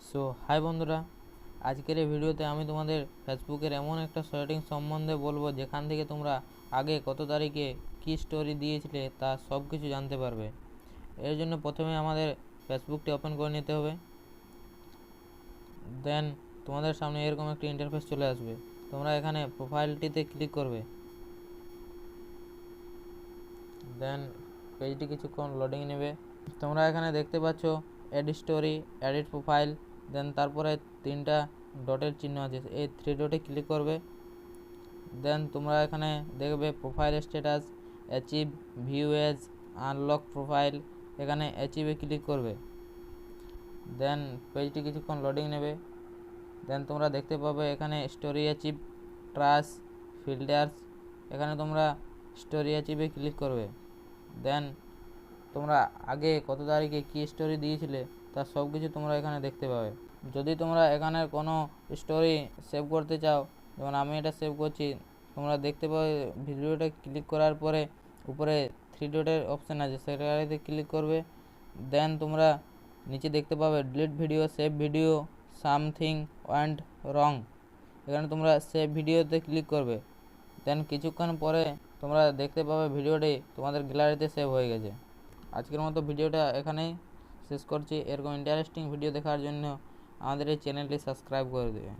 So high বন্ধুরা, আজকের এই ভিডিওতে আমি তোমাদের ফেসবুকের এমন একটা সেটিং সম্বন্ধে বলবো যেখান থেকে তোমরা আগে কত তারিখে কী স্টোরি দিয়েছিলে তা সব কিছু জানতে পারবে। এর জন্য প্রথমে আমাদের ফেসবুকটি ওপেন করে নিতে হবে। দেন তোমাদের সামনে এরকম একটি ইন্টারফেস চলে আসবে। তোমরা এখানে প্রোফাইলটিতে ক্লিক করবে। দেন পেজটি কিছুক্ষণ লোডিং নেবে। তোমরা এখানে দেখতে পাচ্ছ এড স্টোরি, এডিট প্রোফাইল, দেন তারপরে তিনটা ডটের চিহ্ন আছে, এই থ্রি ডটে ক্লিক করবে। দেন তোমরা এখানে দেখবে profile status, achieve, view edge, unlock profile, এখানে অ্যাচিভে ক্লিক করবে। দেন পেজটি কিছুক্ষণ লোডিং নেবে। দেন তোমরা দেখতে পাবে এখানে স্টোরি অ্যাচিভ, ট্রাস, ফিল্টার্স, এখানে তোমরা স্টোরি অ্যাচিভে ক্লিক করবে। দেন তোমরা আগে কত তারিখে কী স্টোরি দিয়েছিলে তার সব কিছু তোমরা এখানে দেখতে পাবে। যদি তোমরা এখানের কোনো স্টোরি সেভ করতে চাও, যেমন আমি এটা সেভ করছি, তোমরা দেখতে পাবে ভিডিওটা ক্লিক করার পরে উপরে থ্রি ডটের অপশান আছে, সেটাতে ক্লিক করবে। দেন তোমরা নিচে দেখতে পাবে delete video, save video, something went রং, এখানে তোমরা সেভ ভিডিওতে ক্লিক করবে। দেন কিছুক্ষণ পরে তোমরা দেখতে পাবে ভিডিওটি তোমাদের গ্যালারিতে সেভ হয়ে গেছে। আজকের মতো ভিডিওটা এখানেই শেষ করছি। এরকম ইন্টারেস্টিং ভিডিও দেখার জন্য আমাদের এই চ্যানেলটি সাবস্ক্রাইব করে দেবে।